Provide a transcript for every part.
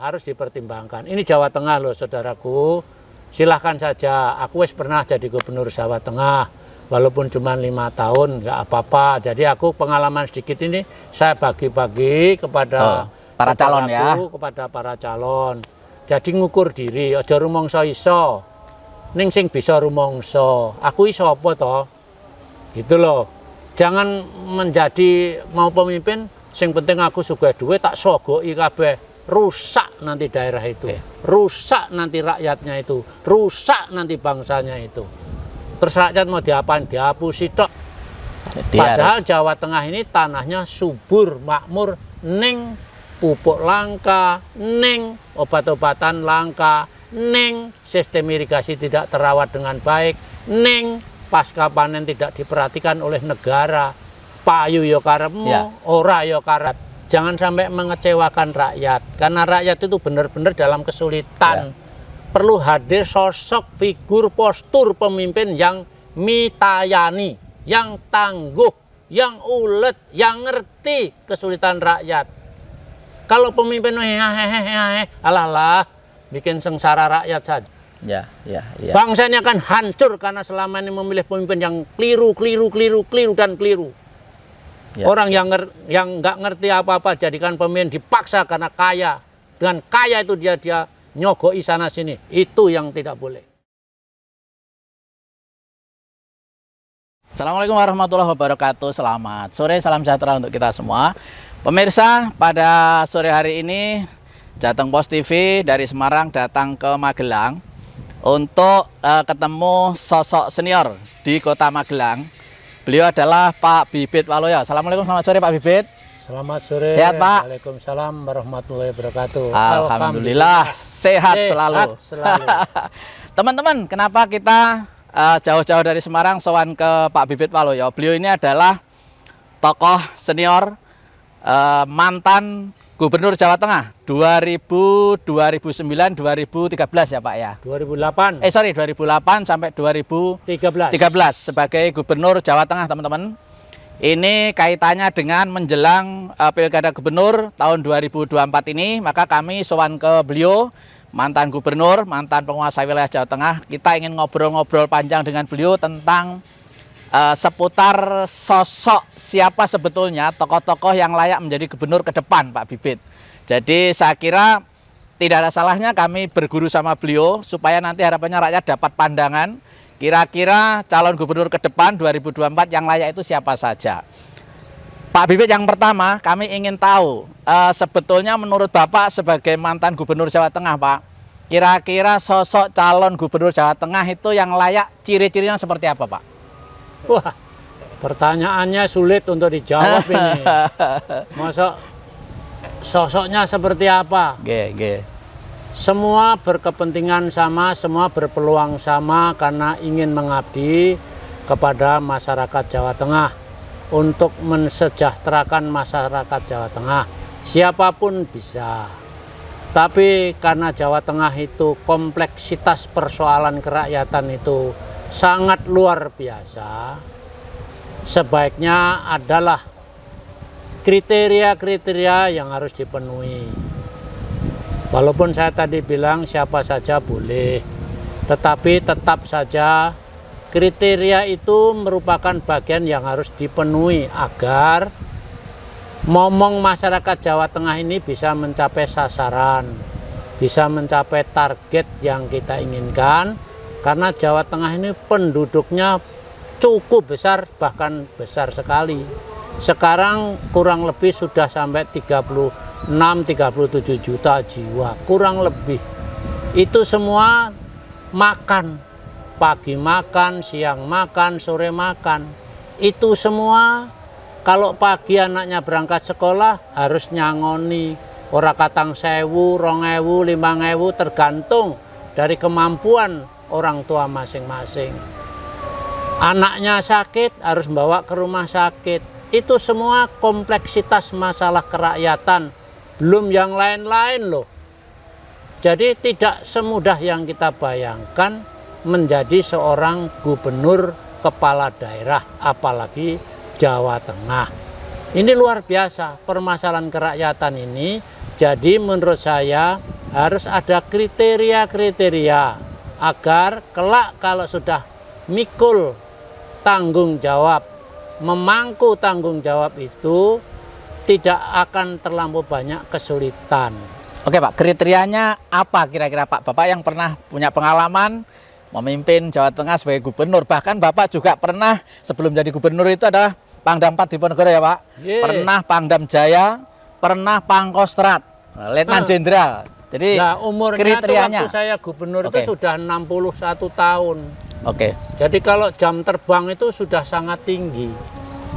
harus dipertimbangkan. Ini Jawa Tengah loh saudaraku. Silahkan saja, aku wis pernah jadi gubernur Jawa Tengah. Walaupun cuma 5 tahun, nggak apa-apa. Jadi aku pengalaman sedikit ini saya bagi-bagi kepada para calon ya. Kepada para calon. Jadi ngukur diri, aja rumongso iso. Ning sing bisa rumongso. Aku iso apa toh? Gitu loh. Jangan menjadi mau pemimpin, sing penting aku sugih duit tak sogoki kabeh. Rusak nanti daerah itu. Rusak nanti rakyatnya itu. Rusak nanti bangsanya itu. Terus rakyat mau diapain? Dihapusi tok. Padahal Jawa Tengah ini tanahnya subur, makmur, ning pupuk langka, ning obat-obatan langka, ning sistem irigasi tidak terawat dengan baik, ning pasca panen tidak diperhatikan oleh negara. Payu yo karepmu, ora yo karet. Jangan sampai mengecewakan rakyat, karena rakyat itu benar-benar dalam kesulitan. Perlu hadir sosok, figur, postur pemimpin yang mitayani, yang tangguh, yang ulet, yang ngerti kesulitan rakyat. Kalau pemimpin alah bikin sengsara rakyat saja. Bangsa ini akan hancur karena selama ini memilih pemimpin yang keliru. Orang yang nggak ngerti apa-apa jadikan pemimpin dipaksa karena kaya. Dengan kaya itu dia nyogoi sana sini, itu yang tidak boleh. Assalamualaikum warahmatullahi wabarakatuh. Selamat sore, salam sejahtera untuk kita semua. Pemirsa, pada sore hari ini Jateng Pos TV dari Semarang datang ke Magelang untuk ketemu sosok senior di Kota Magelang. Beliau adalah Pak Bibit Waluyo. Assalamualaikum, selamat sore Pak Bibit. Selamat sore. Sehat Pak? Waalaikumsalam warahmatullahi wabarakatuh. Alhamdulillah sehat selalu. Teman-teman, kenapa kita jauh-jauh dari Semarang sowan ke Pak Bibit Waluyo? Beliau ini adalah tokoh senior mantan Gubernur Jawa Tengah 2009 2013 ya Pak ya. 2008 sampai 2013 sebagai Gubernur Jawa Tengah teman-teman. Ini kaitannya dengan menjelang Pilkada Gubernur tahun 2024 ini, maka kami sowan ke beliau, mantan gubernur, mantan penguasa wilayah Jawa Tengah. Kita ingin ngobrol-ngobrol panjang dengan beliau tentang seputar sosok siapa sebetulnya tokoh-tokoh yang layak menjadi gubernur ke depan Pak Bibit. Jadi saya kira tidak ada salahnya kami berguru sama beliau supaya nanti harapannya rakyat dapat pandangan kira-kira calon gubernur ke depan 2024 yang layak itu siapa saja. Pak Bibit, yang pertama kami ingin tahu sebetulnya menurut Bapak sebagai mantan gubernur Jawa Tengah Pak, kira-kira sosok calon gubernur Jawa Tengah itu yang layak ciri-cirinya seperti apa Pak? Wah, pertanyaannya sulit untuk dijawab ini. Masa sosoknya seperti apa? Semua berkepentingan sama, semua berpeluang sama karena ingin mengabdi kepada masyarakat Jawa Tengah untuk mensejahterakan masyarakat Jawa Tengah. Siapapun bisa. Tapi karena Jawa Tengah itu kompleksitas persoalan kerakyatan itu sangat luar biasa, sebaiknya adalah kriteria-kriteria yang harus dipenuhi. Walaupun saya tadi bilang siapa saja boleh, tetapi tetap saja kriteria itu merupakan bagian yang harus dipenuhi agar momong masyarakat Jawa Tengah ini bisa mencapai sasaran, bisa mencapai target yang kita inginkan. Karena Jawa Tengah ini penduduknya cukup besar, bahkan besar sekali. Sekarang kurang lebih sudah sampai 36-37 juta jiwa, kurang lebih. Itu semua makan, pagi makan, siang makan, sore makan. Itu semua kalau pagi anaknya berangkat sekolah harus nyangoni. Ora katang 1.000, 2.000, 5.000 tergantung dari kemampuan orang tua masing-masing. Anaknya sakit harus bawa ke rumah sakit. Itu semua kompleksitas masalah kerakyatan, belum yang lain-lain loh. Jadi tidak semudah yang kita bayangkan menjadi seorang gubernur kepala daerah, apalagi Jawa Tengah. Ini luar biasa permasalahan kerakyatan ini. Jadi menurut saya harus ada kriteria-kriteria agar kelak kalau sudah mikul tanggung jawab, memangku tanggung jawab itu tidak akan terlampau banyak kesulitan. Oke Pak, kriterianya apa kira-kira Pak? Bapak yang pernah punya pengalaman memimpin Jawa Tengah sebagai gubernur, bahkan Bapak juga pernah sebelum jadi gubernur itu adalah Pangdam 4 Diponegoro ya Pak? Yeah. Pernah Pangdam Jaya, pernah Pangkostrat, Letnan Jenderal. Jadi nah, umurnya kriterianya waktu saya gubernur itu sudah 61 tahun. Oke. Jadi kalau jam terbang itu sudah sangat tinggi.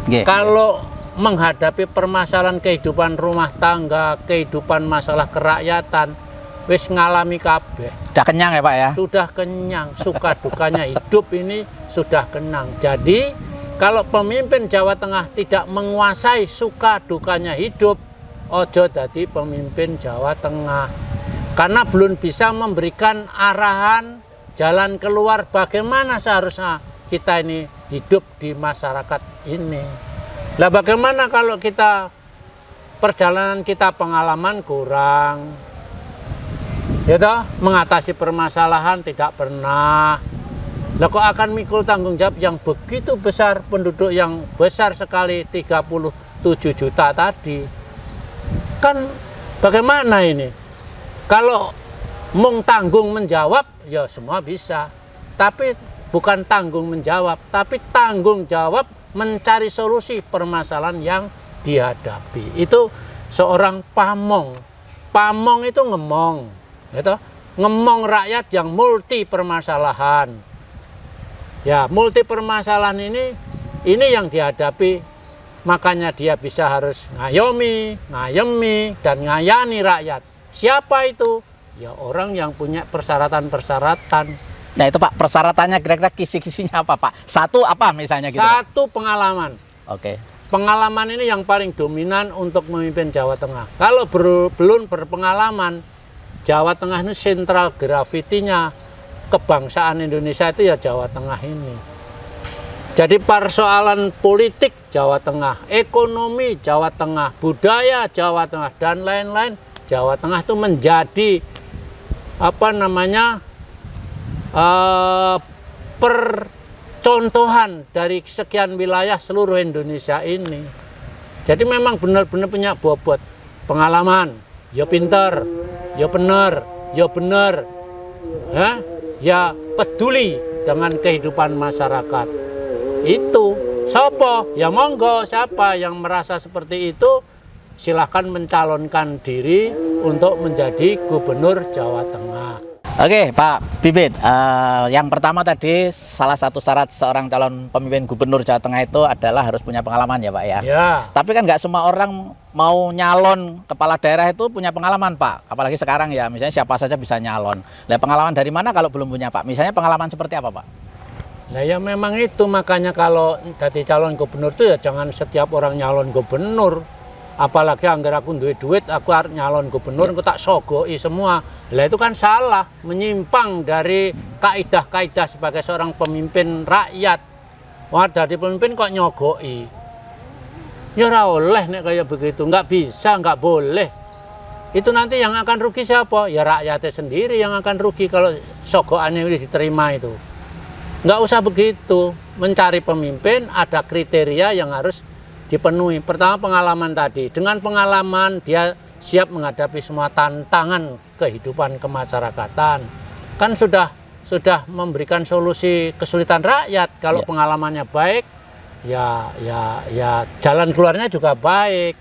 Yeah. Kalau menghadapi permasalahan kehidupan rumah tangga, kehidupan masalah kerakyatan, wis ngalami kabeh. Sudah kenyang ya Pak ya? Sudah kenyang, suka dukanya hidup ini sudah kenyang. Jadi kalau pemimpin Jawa Tengah tidak menguasai suka dukanya hidup, ojo dadi pemimpin Jawa Tengah. Karena belum bisa memberikan arahan jalan keluar bagaimana seharusnya kita ini hidup di masyarakat ini. Lah bagaimana kalau kita perjalanan kita pengalaman kurang, ya toh, mengatasi permasalahan tidak pernah. Lah kok akan mikul tanggung jawab yang begitu besar, penduduk yang besar sekali 37 juta tadi. Kan bagaimana ini? Kalau mung tanggung menjawab ya semua bisa. Tapi bukan tanggung menjawab, tapi tanggung jawab mencari solusi permasalahan yang dihadapi. Itu seorang pamong. Pamong itu ngemong, gitu. Ngemong rakyat yang multi permasalahan. Ya, multi permasalahan ini yang dihadapi, makanya dia bisa harus ngayomi, ngayemi, dan ngayani rakyat. Siapa itu? Ya orang yang punya persyaratan-persyaratan. Nah itu Pak, persyaratannya kira-kira kisi-kisinya apa Pak? Satu apa misalnya gitu? Satu, pengalaman. Oke. Pengalaman ini yang paling dominan untuk memimpin Jawa Tengah. Kalau belum berpengalaman, Jawa Tengah ini sentral gravitinya kebangsaan Indonesia itu ya Jawa Tengah ini. Jadi persoalan politik Jawa Tengah, ekonomi Jawa Tengah, budaya Jawa Tengah, dan lain-lain, Jawa Tengah itu menjadi percontohan dari sekian wilayah seluruh Indonesia ini. Jadi memang benar-benar punya bobot pengalaman, ya pinter, ya bener, ya peduli dengan kehidupan masyarakat. Itu sopo, ya monggo, siapa yang merasa seperti itu silahkan mencalonkan diri untuk menjadi gubernur Jawa Tengah. Oke Pak Bibit, yang pertama tadi salah satu syarat seorang calon pemimpin gubernur Jawa Tengah itu adalah harus punya pengalaman ya Pak ya. Ya. Tapi kan nggak semua orang mau nyalon kepala daerah itu punya pengalaman Pak. Apalagi sekarang ya, misalnya siapa saja bisa nyalon. Nah pengalaman dari mana kalau belum punya Pak? Misalnya pengalaman seperti apa Pak? Nah ya memang itu, makanya kalau jadi calon gubernur itu ya jangan setiap orang nyalon gubernur. Apalagi anggar aku duit, aku harus nyalon gubernur, aku tak sogoi semua. Lah itu kan salah, menyimpang dari kaidah-kaidah sebagai seorang pemimpin rakyat. Wah, dari pemimpin kok nyogoi. Ya ora oleh nek kayak begitu, nggak bisa, nggak boleh. Itu nanti yang akan rugi siapa? Ya rakyatnya sendiri yang akan rugi kalau sogoannya diterima itu. Nggak usah begitu, mencari pemimpin ada kriteria yang harus dipenuhi. Pertama pengalaman tadi, dengan pengalaman dia siap menghadapi semua tantangan kehidupan kemasyarakatan. Kan sudah memberikan solusi kesulitan rakyat. Kalau pengalamannya baik, ya jalan keluarnya juga baik.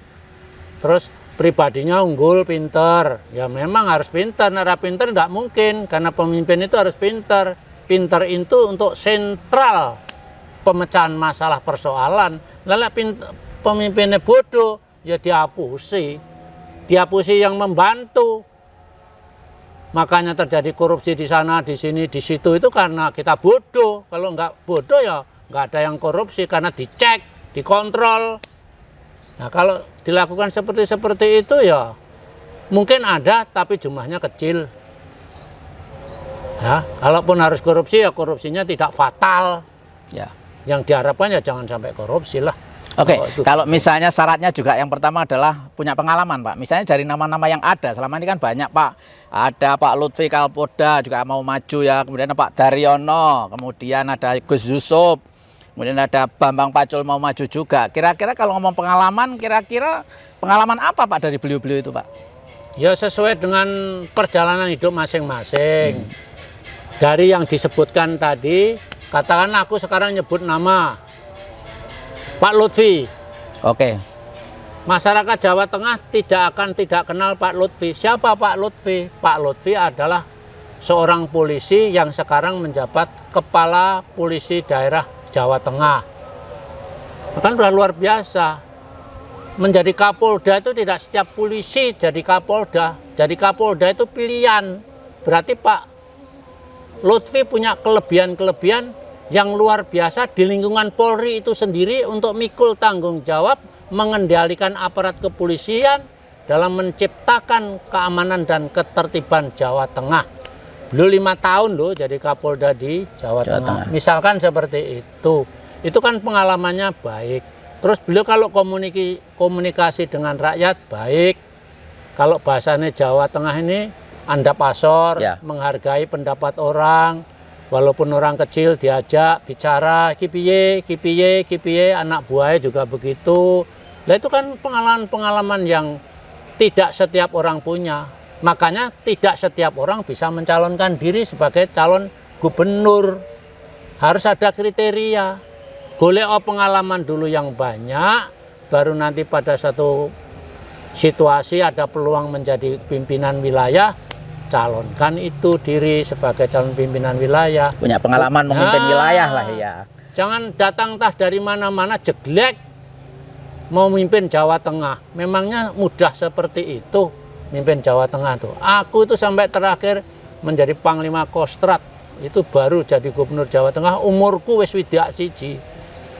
Terus pribadinya unggul, pinter. Ya memang harus pinter. Nara pinter tidak mungkin, karena pemimpin itu harus pinter. Pinter itu untuk sentral pemecahan masalah persoalan. Lalu pemimpinnya bodoh, ya dihapusi yang membantu. Makanya terjadi korupsi di sana, di sini, di situ itu karena kita bodoh. Kalau nggak bodoh ya nggak ada yang korupsi karena dicek, dikontrol. Nah kalau dilakukan seperti itu ya mungkin ada tapi jumlahnya kecil. Ya, kalaupun harus korupsi ya korupsinya tidak fatal. Ya. Yang diharapkan ya jangan sampai korupsi lah. Oke, kalau misalnya syaratnya juga yang pertama adalah punya pengalaman, Pak. Misalnya dari nama-nama yang ada, selama ini kan banyak, Pak. Ada Pak Lutfi Kalpoda juga mau maju ya, kemudian ada Pak Daryono, kemudian ada Gus Yusuf, kemudian ada Bambang Pacul mau maju juga. Kira-kira kalau ngomong pengalaman, kira-kira pengalaman apa Pak dari beliau-beliau itu, Pak? Ya sesuai dengan perjalanan hidup masing-masing. Dari yang disebutkan tadi, katakan aku sekarang nyebut nama Pak Lutfi. Oke. Masyarakat Jawa Tengah tidak kenal Pak Lutfi. Siapa Pak Lutfi? Pak Lutfi adalah seorang polisi yang sekarang menjabat Kepala Polisi Daerah Jawa Tengah. Kan sudah luar biasa. Menjadi Kapolda itu tidak setiap polisi jadi Kapolda. Jadi Kapolda itu pilihan. Berarti Pak Lutfi punya kelebihan-kelebihan yang luar biasa di lingkungan Polri itu sendiri untuk mikul tanggung jawab mengendalikan aparat kepolisian dalam menciptakan keamanan dan ketertiban Jawa Tengah. Beliau 5 tahun loh jadi Kapolda di Jawa Tengah. Misalkan seperti itu. Itu kan pengalamannya baik. Terus beliau kalau komunikasi dengan rakyat baik. Kalau bahasanya Jawa Tengah ini andap asor, menghargai pendapat orang. Walaupun orang kecil diajak bicara, kipiye, anak buahnya juga begitu. Nah itu kan pengalaman-pengalaman yang tidak setiap orang punya. Makanya tidak setiap orang bisa mencalonkan diri sebagai calon gubernur. Harus ada kriteria. Golek pengalaman dulu yang banyak, baru nanti pada satu situasi ada peluang menjadi pimpinan wilayah, calonkan itu diri sebagai calon pimpinan wilayah. Punya pengalaman memimpin wilayah lah ya. Jangan datang tah dari mana-mana jeglek mau memimpin Jawa Tengah. Memangnya mudah seperti itu memimpin Jawa Tengah tuh. Aku itu sampai terakhir menjadi Panglima Kostrad itu baru jadi gubernur Jawa Tengah umurku wis widak siji.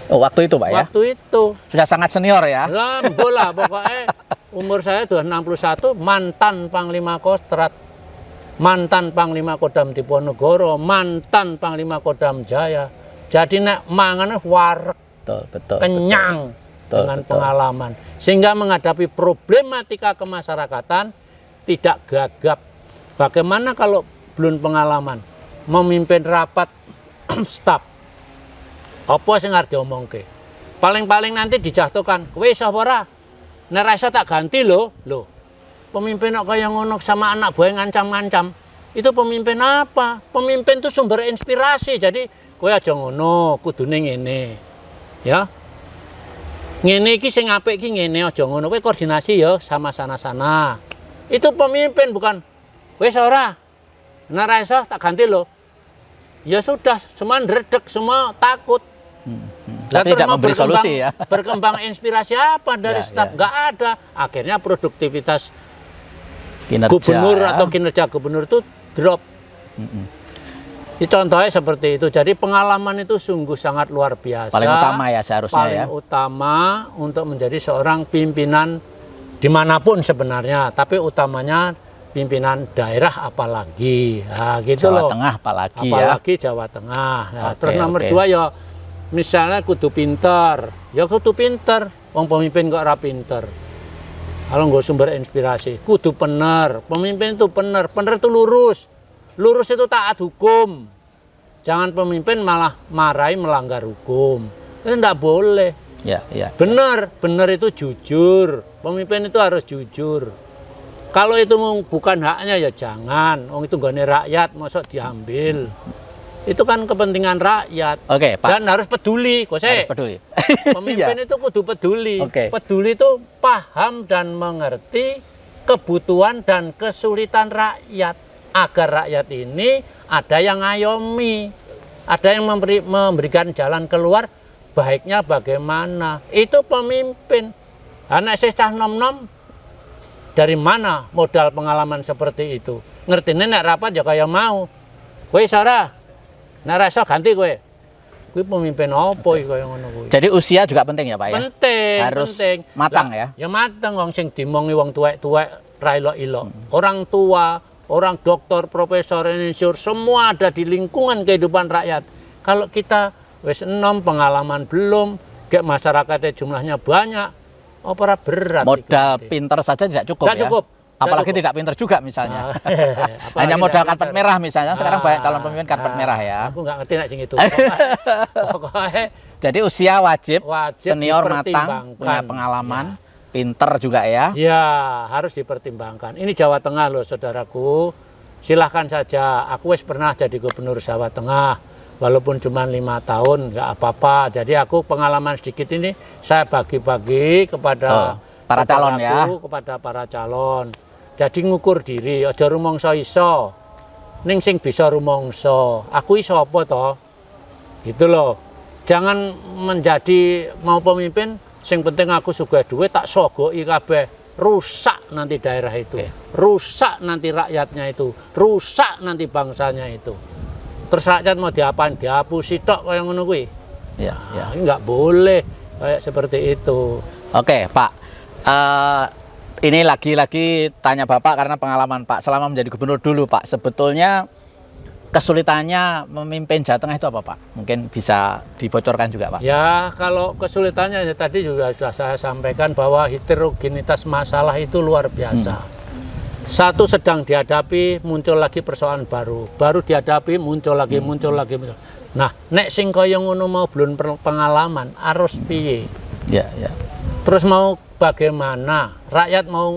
Oh, waktu itu Pak ya? Waktu itu. Sudah sangat senior ya? Bola pokoknya umur saya sudah 61, mantan Panglima Kostrad. Mantan Panglima Kodam Diponegoro, mantan Panglima Kodam Jaya. Jadi nek mangan wareg, kenyang dengan pengalaman. Sehingga menghadapi problematika kemasyarakatan tidak gagap. Bagaimana kalau belum pengalaman memimpin rapat staf? Apa sing arep diomongke? Paling-paling nanti dijatuhkan, kowe iso apa ora? Nek ra iso tak ganti lho. Loh. Pemimpin kok kaya ngono sama anak buah ngancam-ngancam. Itu pemimpin apa? Pemimpin itu sumber inspirasi. Jadi kowe aja ngono, kudune ngene. Ya. Ngene iki sing apik iki ngene, aja ngono. Kowe koordinasi ya sama sana-sana. Itu pemimpin bukan wis ora. Nek ra iso tak ganti lho. Ya sudah, semua ndredeg, semua takut. Tapi tidak memberi solusi ya. Berkembang inspirasi apa dari staf? Nggak ada. Akhirnya produktivitas kinerja gubernur atau kinerja gubernur itu drop. Contohnya seperti itu. Jadi pengalaman itu sungguh sangat luar biasa. Paling utama ya seharusnya paling ya. Paling utama untuk menjadi seorang pimpinan dimanapun sebenarnya. Tapi utamanya pimpinan daerah apalagi. Nah, gitu Jawa loh. Tengah apalagi ya. Jawa Tengah. Nah, terus nomor 2 ya misalnya kudu pinter. Ya kudu pinter. Wong pemimpin kok ora pinter. Kalau nggak sumber inspirasi, kudu bener. Pemimpin itu bener. Bener itu lurus. Lurus itu taat hukum. Jangan pemimpin malah marahi melanggar hukum. Itu enggak boleh. Ya. Bener itu jujur. Pemimpin itu harus jujur. Kalau itu bukan haknya ya jangan. Wong itu nggone rakyat, mosok diambil. Itu kan kepentingan rakyat. Oke, Pak. Dan harus peduli, harus peduli. Pemimpin itu kudu peduli. Peduli itu paham dan mengerti kebutuhan dan kesulitan rakyat. Agar rakyat ini ada yang ngayomi, ada yang memberikan jalan keluar, baiknya bagaimana. Itu pemimpin. Anak saya nom-nom, dari mana modal pengalaman seperti itu? Ngertine nek rapat ya kaya mau. Kowe ora. Nek ra iso ganti kowe. Kuwi pemimpin apa iki kaya ngono kuwi. Jadi usia juga penting ya, Pak ya? Penting, harus penting. Matang ya. Ya matang wong sing diomongi wong tuwek-tuwek ra ilok-ilok. Orang tua, orang dokter, profesor, insinyur semua ada di lingkungan kehidupan rakyat. Kalau kita wis enom pengalaman belum, Kayak masyarakatnya jumlahnya banyak, ora berat. Modal pinter saja tidak cukup Nggak ya. cukup. Apalagi tidak pinter juga misalnya. Hanya modal karpet merah misalnya. Sekarang banyak calon pemimpin karpet merah ya. Aku nggak ngerti nak sing itu. Pokoknya jadi usia wajib senior matang, dipertimbangkan. punya pengalaman, pinter juga ya. Ya, harus dipertimbangkan. Ini Jawa Tengah loh, saudaraku. Silahkan saja. Aku wis pernah jadi gubernur Jawa Tengah. Walaupun cuma 5 tahun, nggak apa-apa. Jadi aku pengalaman sedikit ini saya bagi-bagi kepada para calon ya. Kepada para calon. Jadi ngukur diri, aja rumangsa iso. Ning sing bisa rumangsa, aku iso apa to? Gitu loh. Jangan menjadi mau pemimpin, sing penting aku sugih duit tak sogoki kabeh. Rusak nanti daerah itu. Rusak nanti rakyatnya itu. Rusak nanti bangsanya itu. Terus rakyat mau diapain? Dihapusi tok kaya ngono kuwi. Ya, ya. Enggak boleh kayak seperti itu. Oke, Pak. Ini lagi-lagi tanya Bapak karena pengalaman Pak selama menjadi gubernur dulu, Pak. Sebetulnya kesulitannya memimpin Jawa Tengah itu apa, Pak? Mungkin bisa dibocorkan juga, Pak. Ya, kalau kesulitannya ya, tadi juga sudah saya sampaikan bahwa heterogenitas masalah itu luar biasa. Satu sedang dihadapi, muncul lagi persoalan baru. Baru dihadapi, muncul lagi, muncul lagi. Nah, nek sing kaya ngono mau belum pengalaman, harus piye? Ya, ya. Terus mau bagaimana? Rakyat mau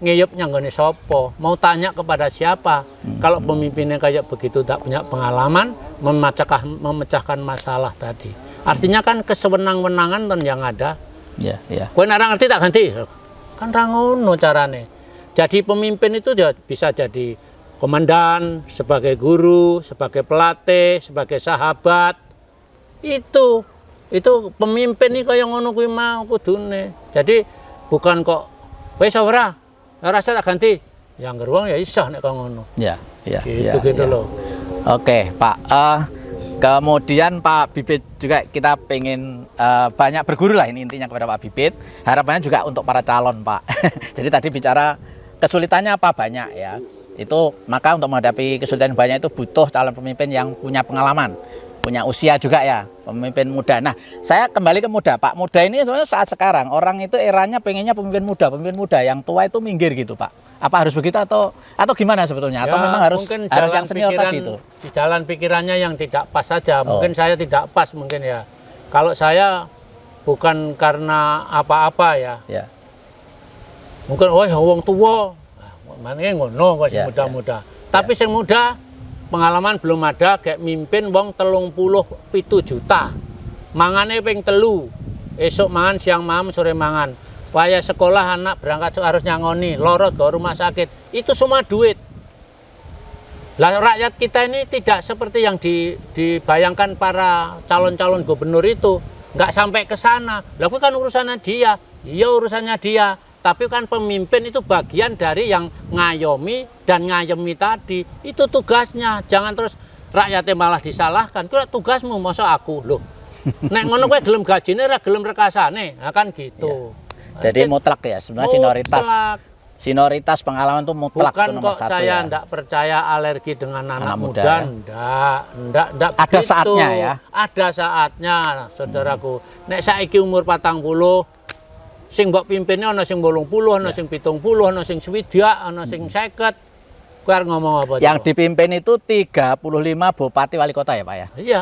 ngeyup nyanggone sopo? Mau tanya kepada siapa? Kalau pemimpinnya kayak begitu tak punya pengalaman, memecahkan masalah tadi. Artinya kan kesewenang-wenangan yang ada. Ya, ya. Kowe nek ngerti tak ganti. Kan ra ngono carane. Jadi pemimpin itu bisa jadi komandan, sebagai guru, sebagai pelatih, sebagai sahabat. Itu pemimpin nih kaya ngono kuwi mau kudune. Jadi bukan kok wis ora rasa tak ganti. Yang geruang ya iso nek kok ngono. Ya, ya. Gitu ya. loh. Oke, Pak. Kemudian Pak Bibit juga kita pengen banyak berguru lah, ini intinya kepada Pak Bibit. Harapannya juga untuk para calon, Pak. Jadi tadi bicara kesulitannya apa banyak ya. Itu maka untuk menghadapi kesulitan banyak itu butuh calon pemimpin yang punya pengalaman, punya usia juga ya, pemimpin muda. Nah, saya kembali ke muda, Pak. Muda ini sebenarnya saat sekarang orang itu eranya pengennya pemimpin muda, yang tua itu minggir gitu, Pak. Apa harus begitu atau gimana sebetulnya? Atau Ya, memang harus yang senior tadi itu? Di jalan pikirannya yang tidak pas saja. Mungkin saya tidak pas mungkin ya. Kalau saya bukan karena apa-apa ya. Ya. Mungkin wong tua, maneh ngono kok sing muda-muda. Tapi sing muda pengalaman belum ada kayak mimpin wong 37 juta. Mangane ping 3. Esuk mangan, siang mangan, sore mangan. Waya sekolah anak berangkat harus nyangoni, loro ke rumah sakit. Itu semua duit. Lah rakyat kita ini tidak seperti yang dibayangkan para calon-calon gubernur itu. Nggak sampai ke sana. Lah kan urusannya dia. Iya urusannya dia. Tapi kan pemimpin itu bagian dari yang ngayomi dan ngayemi tadi. Itu tugasnya. Jangan terus rakyatnya malah disalahkan. Kira tugasmu masa aku loh. Nek ngono kowe gelem gajine ra gelem rekasane. Nah kan gitu. Ya. Jadi mutlak ya sebenarnya senioritas pengalaman itu mutlak. Bukan nomor kok 1 saya ya. Enggak percaya alergi dengan anak muda. Ya. Enggak ada begitu. Saatnya ya. Ada saatnya, saudaraku. Nek saiki umur 40 sing mbok pimpinnya ana sing 80, ana sing 70, ana sing 60, ana sing 50. Kowe ngomong apa? Yang dipimpin itu 35 bupati wali kota ya, Pak ya? Iya.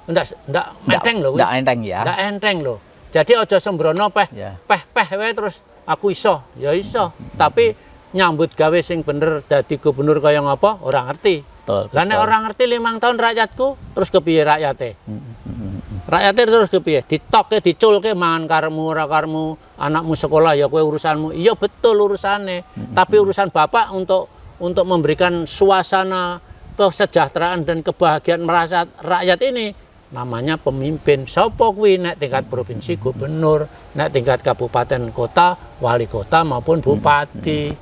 Enggak enteng loh. Enggak enteng ya. Enggak enteng loh. Jadi aja sembrono peh wae terus aku iso. Ya iso. Tapi nyambut gawe sing bener dadi gubernur kaya ngapa ora ngerti. Lah nek ora ngerti 5 tahun rakyatku terus kepiye rakyate? Rakyatnya terus kepiye? Ditokke, diculke mangan karemu, ora karemu, anakmu sekolah ya kowe urusanmu. Iya betul urusannya. Tapi urusan Bapak untuk memberikan suasana kesejahteraan dan kebahagiaan merasa rakyat ini namanya pemimpin. Sapa kuwi nek tingkat provinsi gubernur, nek tingkat kabupaten kota, wali kota maupun bupati.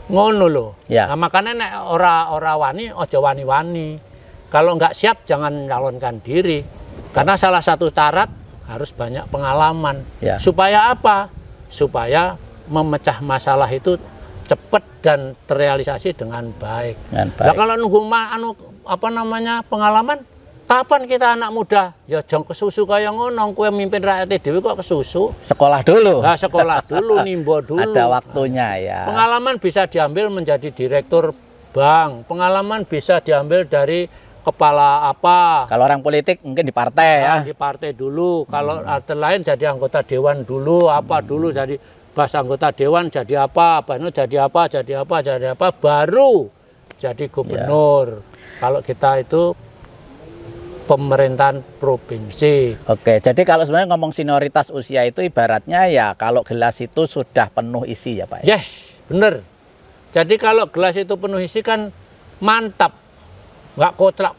Ngono lho. Ya. Nah, makanya nek ora wani aja wani-wani. Kalau nggak siap jangan calonkan diri. Karena salah satu syarat harus banyak pengalaman. Ya. Supaya apa? Supaya memecah masalah itu cepat dan terrealisasi dengan baik. Nah, kalau nunggu pengalaman, Kapan kita anak muda? Ya jong kesusu kaya ngono, kowe mimpin rakyat dhewe kok kesusu. Sekolah dulu. Nah, sekolah dulu, nimbo dulu. Ada waktunya ya. Pengalaman bisa diambil menjadi direktur bank. Pengalaman bisa diambil dari kepala apa. Kalau orang politik mungkin di partai ya. Di partai dulu. Kalau arti lain jadi anggota dewan dulu, apa dulu jadi bas anggota dewan jadi apa, jadi apa, baru jadi gubernur. Kalau kita itu pemerintahan provinsi. Oke, jadi kalau sebenarnya ngomong senioritas usia itu ibaratnya ya kalau gelas itu sudah penuh isi ya Pak? Yes, bener. Jadi kalau gelas itu penuh isi kan mantap. Nggak kotlak,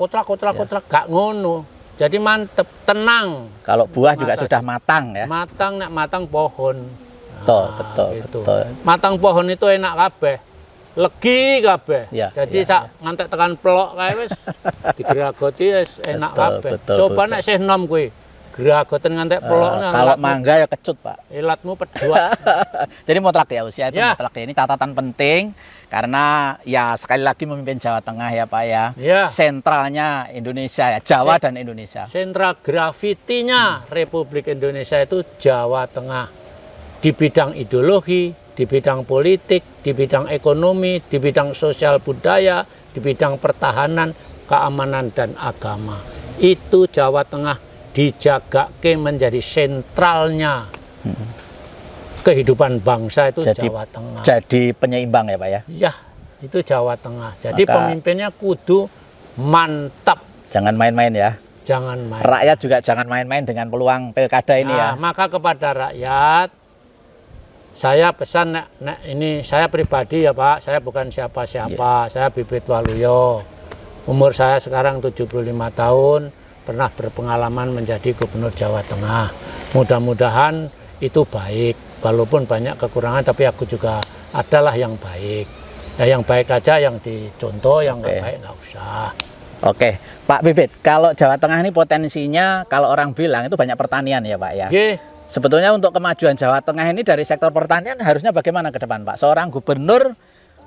nggak ngono. Jadi mantep, tenang. Kalau buah juga sudah matang ya? Matang pohon. Betul, betul, gitu. betul. Matang pohon itu enak kabeh. Legi kabeh. Ya, jadi sak ngantek tekan pelok kae wis digeragoti wis enak kabeh. Coba nek sih nom kowe. Geragoten ngantek pelok. Kalau mangga ya kecut, Pak. Ilatmu pedot. Jadi mutlak ya usia itu mutlak ya. Ini catatan penting karena ya sekali lagi memimpin Jawa Tengah ya Pak ya. Sentralnya Indonesia ya, Jawa dan Indonesia. Sentra gravitinya Republik Indonesia itu Jawa Tengah. Di bidang ideologi, di bidang politik, di bidang ekonomi, di bidang sosial budaya, di bidang pertahanan, keamanan, dan agama. Itu Jawa Tengah dijagake menjadi sentralnya kehidupan bangsa itu Jawa Tengah. Jadi penyeimbang ya Pak ya? Ya, itu Jawa Tengah. Jadi pemimpinnya kudu mantap. Jangan main-main ya? Jangan main. Rakyat juga jangan main-main dengan peluang pilkada ini ya? Maka kepada rakyat, saya pesan, ini saya pribadi ya Pak, saya bukan siapa-siapa, saya Bibit Waluyo. Umur saya sekarang 75 tahun, pernah berpengalaman menjadi gubernur Jawa Tengah. Mudah-mudahan itu baik, walaupun banyak kekurangan, tapi aku juga adalah yang baik. Ya, yang baik aja yang dicontoh, yang nggak baik nggak usah. Oke, Pak Bibit, kalau Jawa Tengah ini potensinya, kalau orang bilang itu banyak pertanian ya Pak ya? Sebetulnya untuk kemajuan Jawa Tengah ini dari sektor pertanian harusnya bagaimana ke depan Pak? Seorang gubernur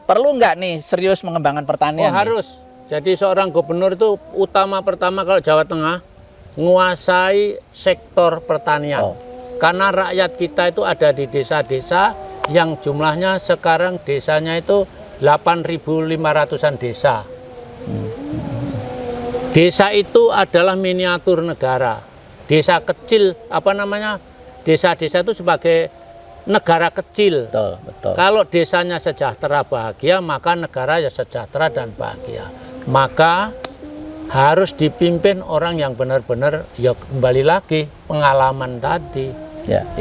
perlu nggak nih serius mengembangkan pertanian? Harus. Jadi seorang gubernur itu pertama kalau Jawa Tengah menguasai sektor pertanian. Karena rakyat kita itu ada di desa-desa yang jumlahnya sekarang desanya itu 8.500-an desa. Desa itu adalah miniatur negara. Desa kecil, desa-desa itu sebagai negara kecil. Betul. Kalau desanya sejahtera bahagia, maka negara ya sejahtera dan bahagia. Maka harus dipimpin orang yang benar-benar, ya kembali lagi pengalaman tadi.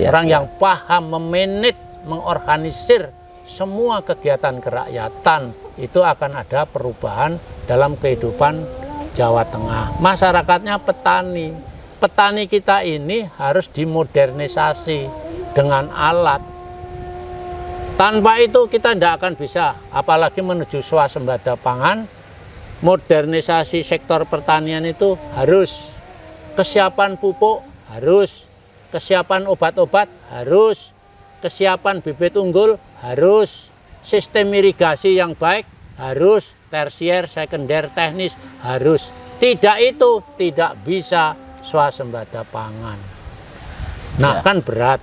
Orang yang paham memanage, mengorganisir semua kegiatan kerakyatan, itu akan ada perubahan dalam kehidupan Jawa Tengah. Masyarakatnya petani. Petani kita ini harus dimodernisasi dengan alat. Tanpa itu kita tidak akan bisa, apalagi menuju swasembada pangan. Modernisasi sektor pertanian itu harus, kesiapan pupuk harus, kesiapan obat-obat harus, kesiapan bibit unggul harus, sistem irigasi yang baik harus, tersier, sekunder, teknis harus. Tidak itu tidak bisa swasembada pangan. Nah kan berat.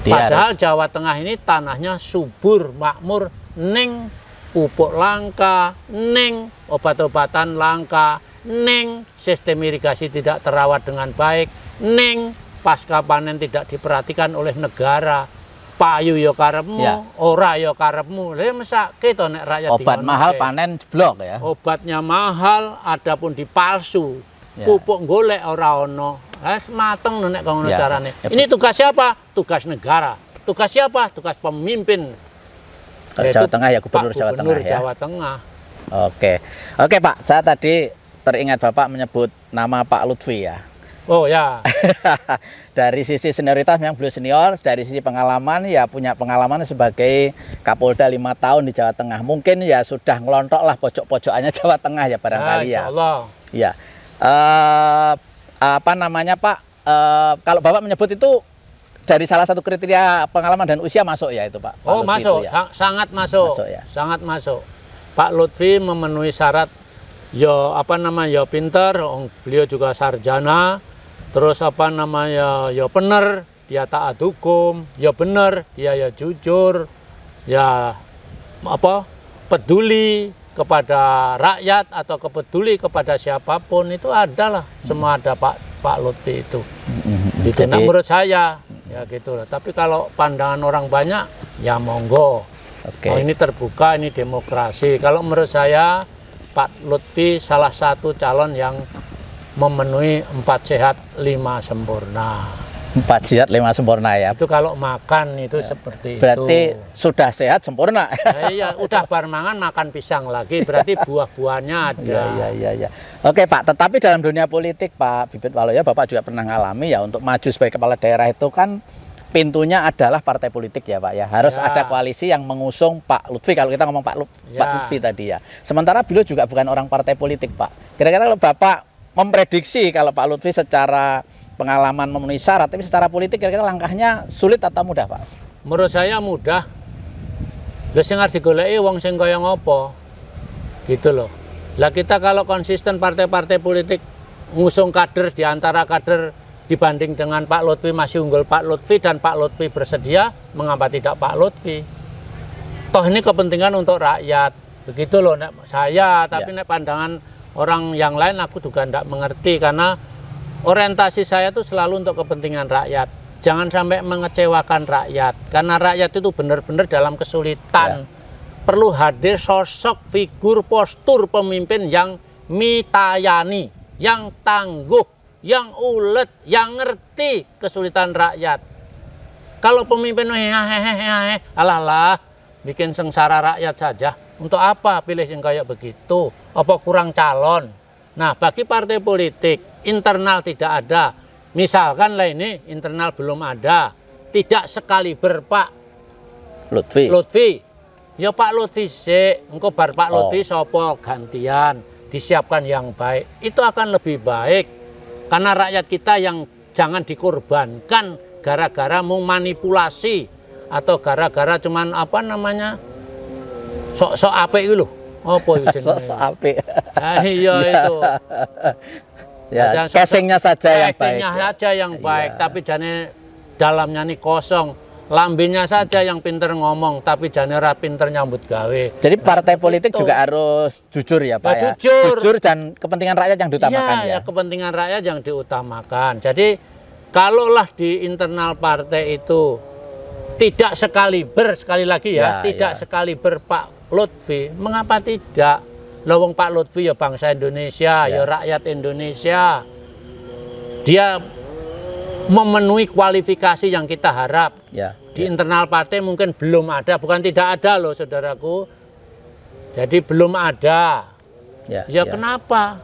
Padahal Jawa Tengah ini tanahnya subur, makmur, ning pupuk langka, ning obat-obatan langka, ning sistem irigasi tidak terawat dengan baik, ning pasca panen tidak diperhatikan oleh negara. Payu yo karepmu, ora yo karepmu. Lha mesake to nek rakyat obat mahal panen jeblok ya. Obatnya mahal, adapun dipalsu. Pupuk golek ora ono. Wis mateng nek ngono carane. Ini tugas siapa? Tugas negara. Tugas siapa? Tugas pemimpin. Jawa Tengah ya, Gubernur Jawa Tengah ya. Jawa Tengah. Oke, Pak. Saya tadi teringat Bapak menyebut nama Pak Lutfi ya. Oh ya. Dari sisi senioritas memang beliau senior, dari sisi pengalaman ya punya pengalaman sebagai Kapolda 5 tahun di Jawa Tengah. Mungkin ya sudah ngelontok lah pojok-pojokannya Jawa Tengah ya barangkali ya. Insyaallah. Ya. Pak? Kalau Bapak menyebut itu dari salah satu kriteria pengalaman dan usia masuk ya itu Pak? Oh masuk, ya? Sangat masuk. Sangat masuk. Pak Lutfi memenuhi syarat ya apa namanya ya pinter, beliau juga sarjana, terus apa namanya ya bener, dia taat hukum, ya bener, dia ya jujur, ya apa peduli kepada rakyat atau peduli kepada siapapun itu adalah semua ada Pak Lutfi itu. Itu nah, menurut saya ya gitu lah. Tapi kalau pandangan orang banyak ya monggo. Oh, ini terbuka, ini demokrasi. Kalau menurut saya Pak Lutfi salah satu calon yang memenuhi 4 sehat 5 sempurna. 4 sehat 5 sempurna ya. Itu kalau makan itu seperti berarti itu. Sudah sehat sempurna. Iya, udah bar mangan makan pisang lagi, berarti buah-buahnya ada. Iya. Oke Pak, tetapi dalam dunia politik Pak Bibit Waluyo, Bapak juga pernah ngalami ya, untuk maju sebagai kepala daerah itu kan pintunya adalah partai politik ya Pak ya. Harus ada koalisi yang mengusung Pak Lutfi, kalau kita ngomong Pak Lutfi tadi ya. Sementara beliau juga bukan orang partai politik Pak. Kira-kira kalau Bapak memprediksi kalau Pak Lutfi secara pengalaman memenuhi syarat, tapi secara politik kira-kira langkahnya sulit atau mudah Pak? Menurut saya mudah. Lha sing arep digoleki wong sing kaya ngopo? Gitu loh. Lah kita kalau konsisten partai-partai politik ngusung kader, di antara kader dibanding dengan Pak Lutfi masih unggul Pak Lutfi dan Pak Lutfi bersedia, mengapa tidak Pak Lutfi? Toh ini kepentingan untuk rakyat. Begitu loh nek saya, tapi nek pandangan orang yang lain aku juga tidak mengerti, karena orientasi saya itu selalu untuk kepentingan rakyat. Jangan sampai mengecewakan rakyat, karena rakyat itu benar-benar dalam kesulitan. Perlu hadir sosok, figur, postur pemimpin yang mitayani, yang tangguh, yang ulet, yang ngerti kesulitan rakyat. Kalau pemimpin hehehe, alah bikin sengsara rakyat saja. Untuk apa pilih yang kayak begitu? Apa kurang calon? Nah, bagi partai politik, internal tidak ada. Misalkan lah ini, internal belum ada. Tidak sekaliber Pak Lutfi. Ya Pak Lutfi sih, engko bar Pak Lutfi sopo gantian. Disiapkan yang baik. Itu akan lebih baik. Karena rakyat kita yang jangan dikorbankan gara-gara mau manipulasi. Atau gara-gara cuman apa namanya, sok-sok apik itu loh. Apa itu jenenge? Sok apik. Iya itu. Ya, casingnya saja yang baik. Casingnya saja yang baik, tapi jane dalamnya nih kosong. Lambenya saja yang pinter ngomong, tapi jane ora pinter nyambut gawe. Jadi partai politik juga harus jujur ya Pak ya? Jujur dan kepentingan rakyat yang diutamakan ya? Ya, kepentingan rakyat yang diutamakan. Jadi kalaulah di internal partai itu tidak sekaliber, sekali lagi ya, tidak sekaliber Pak Lutfi, mengapa tidak? Lawang Pak Lutfi ya bangsa Indonesia, ya rakyat Indonesia. Dia memenuhi kualifikasi yang kita harap. Di internal partai mungkin belum ada, bukan tidak ada loh saudaraku. Jadi belum ada. Kenapa?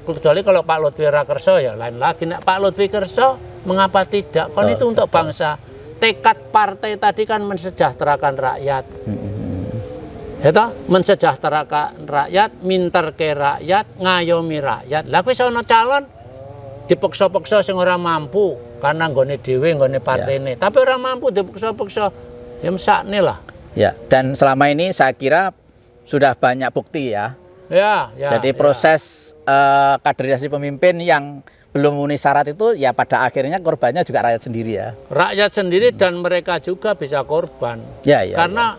Kecuali kalau Pak Lutfi Rakerso ya lain lagi. Nek Pak Lutfi Kerso, mengapa tidak? Kan itu untuk bangsa. Tekad partai tadi kan mensejahterakan rakyat. Itu mensejahterakan rakyat, minter ke rakyat, ngayomi rakyat. Lah wis ana calon dipeksa-peksa sing ora mampu karena nggone dhewe, nggone partene. Tapi ora mampu dipeksa-peksa. Ya mesakne lah. Ya, dan selama ini saya kira sudah banyak bukti ya. Jadi proses kaderisasi pemimpin yang belum memenuhi syarat itu ya pada akhirnya korbannya juga rakyat sendiri ya. Rakyat sendiri dan mereka juga bisa korban. Karena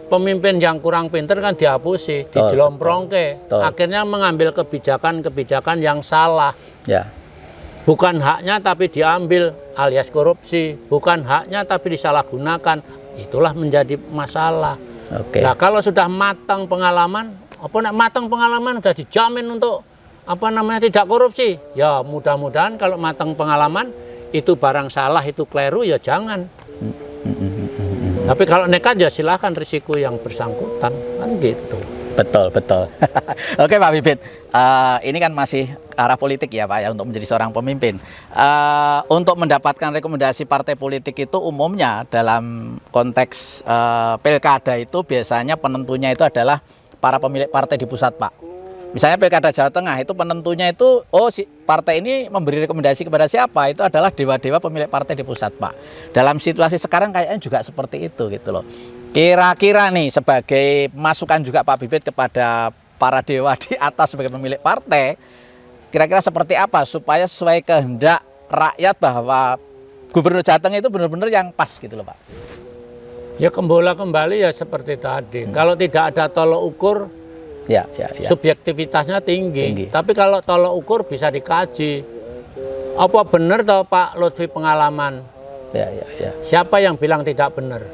pemimpin yang kurang pinter kan dihapusi, dijelomprongke. Akhirnya mengambil kebijakan-kebijakan yang salah. Bukan haknya tapi diambil alias korupsi. Bukan haknya tapi disalahgunakan. Itulah menjadi masalah. Nah kalau sudah matang pengalaman, matang pengalaman sudah dijamin untuk tidak korupsi. Ya mudah-mudahan kalau matang pengalaman itu barang salah, itu keliru ya jangan. Tapi kalau nekat ya silahkan, risiko yang bersangkutan kan gitu. Betul. Oke Pak Bibit, ini kan masih arah politik ya Pak ya, untuk menjadi seorang pemimpin. Untuk mendapatkan rekomendasi partai politik itu umumnya dalam konteks pilkada itu biasanya penentunya itu adalah para pemilik partai di pusat Pak. Misalnya pilkada Jawa Tengah itu penentunya itu, si partai ini memberi rekomendasi kepada siapa, itu adalah dewa-dewa pemilik partai di pusat Pak. Dalam situasi sekarang kayaknya juga seperti itu gitu loh. Kira-kira nih sebagai masukan juga Pak Bibit kepada para dewa di atas sebagai pemilik partai, kira-kira seperti apa supaya sesuai kehendak rakyat bahwa Gubernur Jateng itu benar-benar yang pas gitu loh Pak? Ya kembali ya seperti tadi. Kalau tidak ada tolok ukur, ya. Subjektivitasnya tinggi. Tapi kalau tolok ukur bisa dikaji. Apa benar toh Pak Lutfi pengalaman? Ya. Siapa yang bilang tidak benar?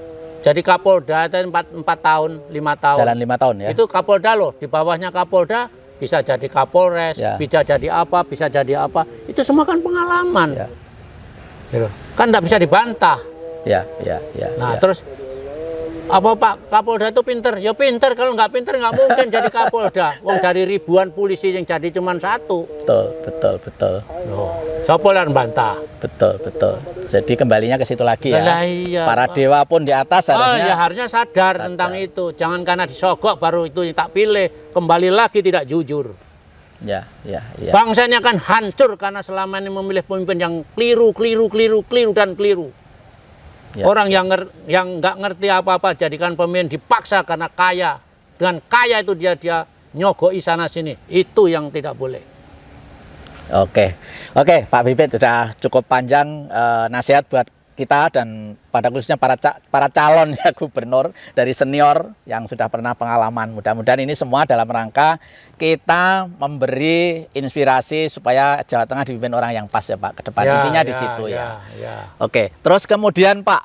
Jadi Kapolda itu 4 tahun, 5 tahun. Jalan 5 tahun ya. Itu Kapolda loh. Di bawahnya Kapolda bisa jadi Kapolres, bisa jadi apa, bisa jadi apa. Itu semua kan pengalaman. Ya. Gitu. Kan tidak bisa dibantah. Ya. Nah terus apa Pak Kapolda itu pinter? Ya pinter, kalau nggak pinter nggak mungkin jadi Kapolda. Wong dari ribuan polisi yang jadi cuma 1. Betul. Loh, siapa yang bantah? Betul. Jadi kembalinya ke situ lagi ya. Iya, para dewa pun di atas harusnya sadar tentang itu. Jangan karena disogok baru itu tak pilih. Kembali lagi tidak jujur. Ya. Bangsa ini akan hancur karena selama ini memilih pemimpin yang keliru. Ya. Orang yang nggak ngerti apa-apa jadikan pemimpin dipaksa karena kaya. Dengan kaya itu dia nyogoi sana sini. Itu yang tidak boleh. Oke Pak Bibit, sudah cukup panjang nasihat buat kita dan pada khususnya para calon ya gubernur dari senior yang sudah pernah pengalaman. Mudah-mudahan ini semua dalam rangka kita memberi inspirasi supaya Jawa Tengah dipimpin orang yang pas ya Pak ke depan. Intinya di situ ya. Oke, terus kemudian Pak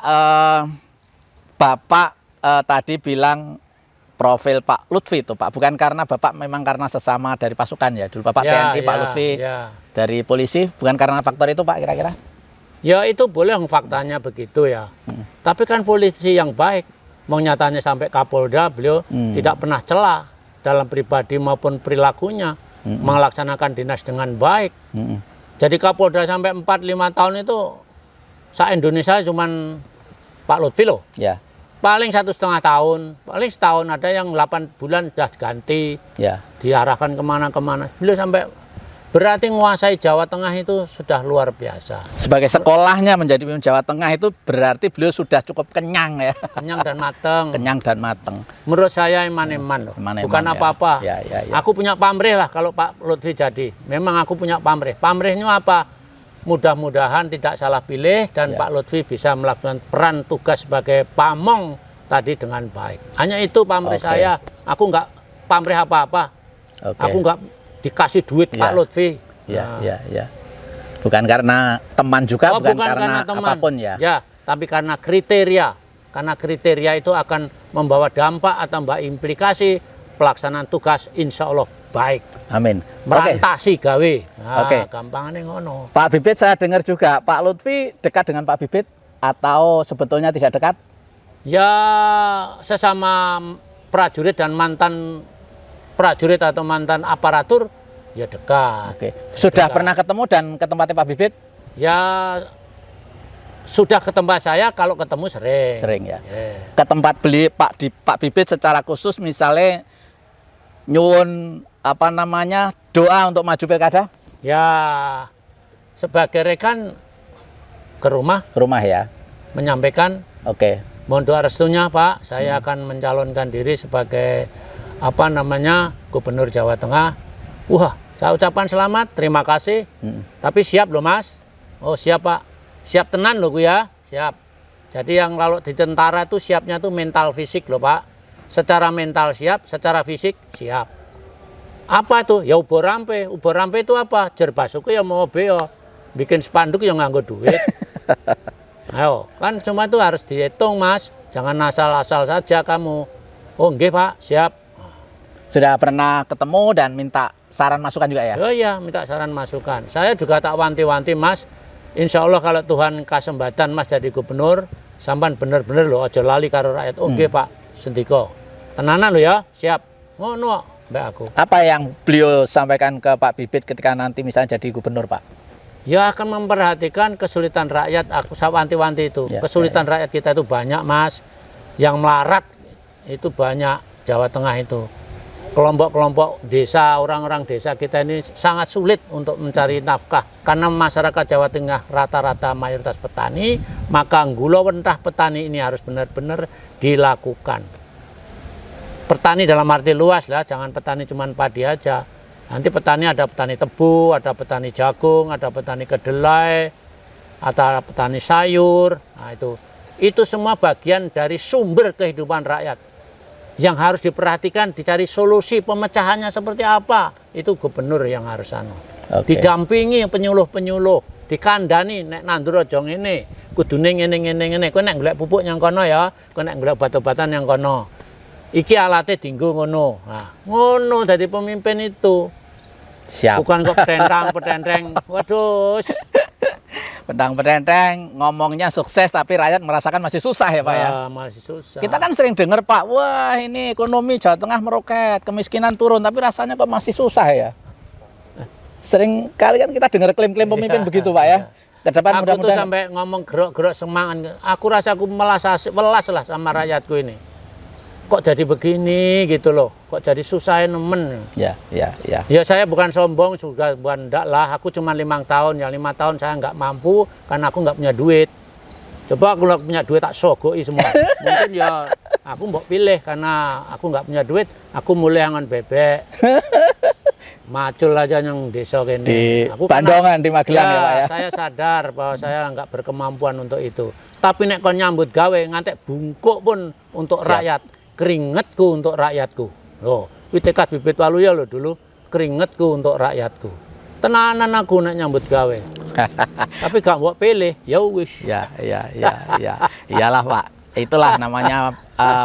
Bapak tadi bilang profil Pak Lutfi itu Pak, bukan karena Bapak memang karena sesama dari pasukan ya, dulu Bapak TNI, Pak Lutfi dari polisi, bukan karena faktor itu Pak kira-kira? Ya itu boleh faktanya begitu ya. Tapi kan polisi yang baik, mau nyatanya sampai Kapolda beliau tidak pernah celah dalam pribadi maupun perilakunya, melaksanakan dinas dengan baik. Jadi Kapolda sampai 4-5 tahun itu se-Indonesia cuman Pak Lutfi loh. Ya. Paling 1,5 tahun, paling setahun, ada yang 8 bulan sudah ganti, diarahkan kemana-kemana. Beliau sampai berarti menguasai Jawa Tengah itu sudah luar biasa. Sebagai sekolahnya menjadi pemimpin Jawa Tengah itu berarti beliau sudah cukup kenyang ya. Kenyang dan mateng. Kenyang dan mateng. Menurut saya eman-eman loh. Bukan apa-apa. Ya. Aku punya pamrih lah kalau Pak Lutfi jadi. Memang aku punya pamrih. Pamrihnya apa? Mudah-mudahan tidak salah pilih dan Pak Lutfi bisa melakukan peran tugas sebagai pamong tadi dengan baik. Hanya itu pamrih saya. Aku nggak pamrih apa-apa. Aku nggak dikasih duit Pak Lutfi. Ya. Bukan karena teman juga, bukan karena teman. Apapun ya. Ya, tapi karena kriteria. Karena kriteria itu akan membawa dampak atau membawa implikasi pelaksanaan tugas insya Allah baik. Amin. Merantasi gawe. Nah, gampangnya ngono. Pak Bibit, saya dengar juga Pak Lutfi dekat dengan Pak Bibit atau sebetulnya tidak dekat? Ya, sesama prajurit dan mantan prajurit atau mantan aparatur ya dekat. Sudah pernah ketemu dan ke tempatnya Pak Bibit? Ya sudah ke tempat saya, kalau ketemu sering ya. Ke tempat Pak Bibit secara khusus misalnya nyuwun doa untuk maju pilkada? Ya sebagai rekan ke rumah ya, menyampaikan mohon doa restunya Pak, saya akan mencalonkan diri sebagai Gubernur Jawa Tengah. Wah, saya ucapkan selamat, terima kasih. Tapi siap loh Mas. Oh siap Pak, siap tenan loh gue ya, siap. Jadi yang lalu di tentara itu siapnya tuh mental fisik loh Pak. Secara mental siap, secara fisik siap. Apa tuh? Ya ubur rampe. Ubur rampe itu apa? Jer basuke ya mau beo. Bikin spanduk yang nganggo duit. Ayo, kan semua itu harus dihitung Mas. Jangan asal-asal saja kamu. Oh nggih Pak, siap. Sudah pernah ketemu dan minta saran masukan juga ya? Oh iya, minta saran masukan. Saya juga tak wanti-wanti Mas. Insya Allah kalau Tuhan kasembatan Mas jadi gubernur, sampan bener-bener loh, aja lali karo rakyat. Oke Pak, sendiko. Tenanan lo ya, siap. Ngono mbak aku. Apa yang beliau sampaikan ke Pak Bibit ketika nanti misalnya jadi gubernur Pak? Ya akan memperhatikan kesulitan rakyat. Aku saya wanti-wanti itu. Kesulitan rakyat kita itu banyak Mas. Yang melarat itu banyak Jawa Tengah itu. Kelompok-kelompok desa, orang-orang desa kita ini sangat sulit untuk mencari nafkah karena masyarakat Jawa Tengah rata-rata mayoritas petani, maka gula wentah petani ini harus benar-benar dilakukan. Petani dalam arti luas lah, jangan petani cuma padi aja. Nanti petani ada petani tebu, ada petani jagung, ada petani kedelai, ada petani sayur. Nah, itu semua bagian dari sumber kehidupan rakyat. Yang harus diperhatikan, dicari solusi pemecahannya seperti apa. Itu gubernur yang harus didampingi penyuluh-penyuluh, dikandani nek nandur aja ngene, kudune ngene. Kowe nek golek pupuk yang kono ya, kowe nek golek obat-obatan yang kono. Iki alatnya dinggo ngono. Nah, ngono dari pemimpin itu. Siap. Bukan kok petentang. Waduh. Petentang ngomongnya sukses tapi rakyat merasakan masih susah ya Pak ya. Masih susah. Kita kan sering dengar Pak, wah ini ekonomi Jawa Tengah meroket, kemiskinan turun, tapi rasanya kok masih susah ya. Sering kali kan kita dengar klaim-klaim pemimpin begitu Pak ya. Ke depan aku mudah-mudahan. tuh sampai ngomong gerok-gerok semangat. Aku rasa aku welas lah sama rakyatku ini. Kok jadi begini gitu loh, kok jadi susah nemen. Ya. Ya saya bukan sombong, juga bukan enggak lah, aku cuma 5 tahun, ya 5 tahun saya nggak mampu karena aku nggak punya duit. Coba aku nggak punya duit tak sogoi semua. Mungkin ya aku mau pilih karena aku nggak punya duit, aku mulai angon bebek. Macul aja yang desa kene. Di aku Bandongan, di Magelang ya Pak ya. Saya sadar bahwa saya nggak berkemampuan untuk itu. Tapi nek kon nyambut gawe ngantek bungkuk pun untuk rakyat. Keringetku untuk rakyatku. Loh, kuwi tekad bibit waluya lho dulu, keringetku untuk rakyatku. Tenanan aku nek nyambut gawe. Tapi gak mbok pilih, ya wis. Ya. Iyalah Pak. Itulah namanya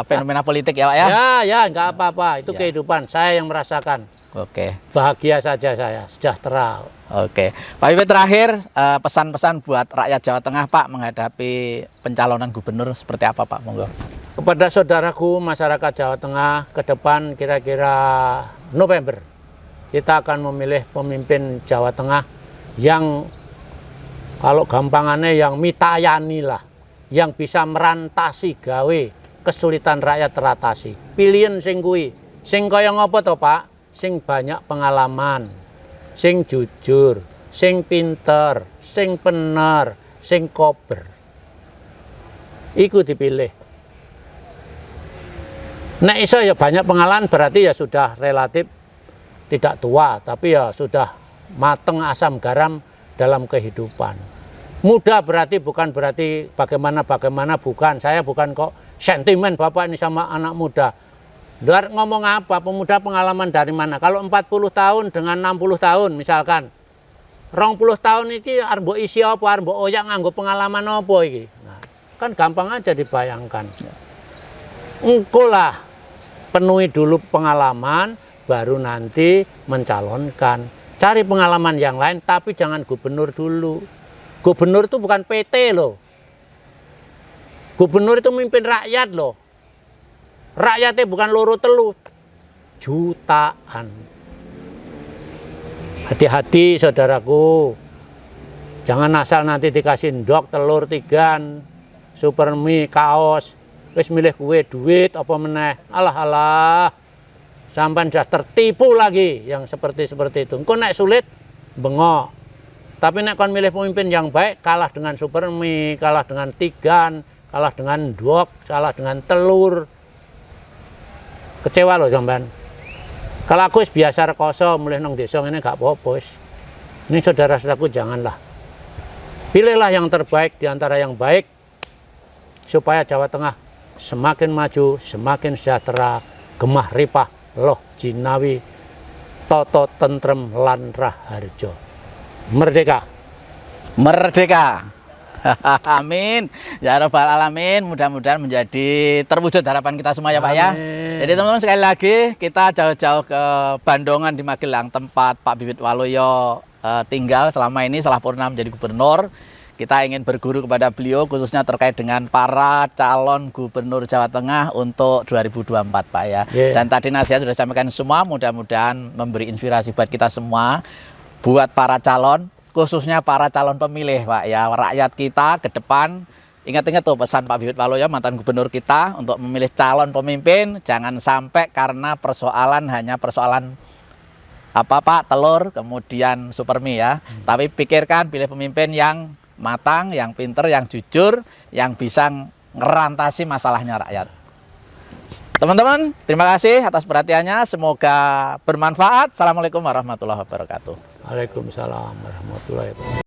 fenomena politik ya Pak ya. Ya, enggak apa-apa. Itu kehidupan saya yang merasakan. Oke. Bahagia saja saya, sejahtera. Oke. Pak Bibit terakhir pesan-pesan buat rakyat Jawa Tengah Pak menghadapi pencalonan gubernur seperti apa Pak? Monggo. Kepada saudaraku masyarakat Jawa Tengah, ke depan kira-kira November kita akan memilih pemimpin Jawa Tengah yang kalau gampangannya yang mitayani lah, yang bisa merantasi gawe kesulitan rakyat teratasi. Pilihan sing kuwi, sing kaya ngopo to Pak? Sing banyak pengalaman, sing jujur, sing pinter, sing bener, sing kober. Iku dipilih. Nek iso ya banyak pengalaman berarti ya sudah relatif tidak tua, tapi ya sudah mateng asam garam dalam kehidupan. Muda berarti bukan berarti bagaimana bukan. Saya bukan kok sentimen Bapak ini sama anak muda. Luar ngomong apa, pemuda pengalaman dari mana? Kalau 40 tahun dengan 60 tahun misalkan. 20 tahun ini arep mbok isi apa, arep mbok oyak nganggo pengalaman apa iki. Nah, kan gampang aja dibayangkan. Engko lah penuhi dulu pengalaman, baru nanti mencalonkan. Cari pengalaman yang lain, tapi jangan gubernur dulu. Gubernur itu bukan PT loh. Gubernur itu memimpin rakyat loh. Rakyatnya bukan loro telu, jutaan. Hati-hati saudaraku. Jangan asal nanti dikasih ndok, telur, tigan, super mie, kaos. Wis milih kue duit apa meneh. Alah. Sampai sudah tertipu lagi yang seperti itu. Engko nek sulit bengok. Tapi nek kon milih pemimpin yang baik, kalah dengan super mie, kalah dengan tigan, kalah dengan ndok, kalah dengan telur. Kecewa loh sampean. Kalau aku biasa rekoso mulih nang desa ngene gak apa-apa wis. Ini saudara-saudaraku janganlah. Pilihlah yang terbaik di antara yang baik supaya Jawa Tengah semakin maju, semakin sejahtera, gemah ripah, loh jinawi, toto tentrem lan raharjo. Merdeka. Merdeka. Amin. Ya Rabbal Alamin. Mudah-mudahan menjadi terwujud harapan kita semua ya Pak ya. Jadi teman-teman sekali lagi kita jauh-jauh ke Bandongan di Magelang, tempat Pak Bibit Waluyo tinggal selama ini setelah purna menjadi gubernur. Kita ingin berguru kepada beliau khususnya terkait dengan para calon gubernur Jawa Tengah untuk 2024 Pak ya. Dan tadi nasihat sudah disampaikan semua, mudah-mudahan memberi inspirasi buat kita semua, buat para calon, khususnya para calon pemilih Pak ya. Rakyat kita ke depan, ingat-ingat tuh pesan Pak Bibit Waluyo mantan gubernur kita untuk memilih calon pemimpin, jangan sampai karena persoalan hanya persoalan apa Pak, telur kemudian super mie ya. Tapi pikirkan pilih pemimpin yang matang, yang pinter, yang jujur, yang bisa ngerantasi masalahnya rakyat. Teman-teman, terima kasih atas perhatiannya. Semoga bermanfaat. Assalamualaikum warahmatullahi wabarakatuh. Waalaikumsalam warahmatullahi wabarakatuh.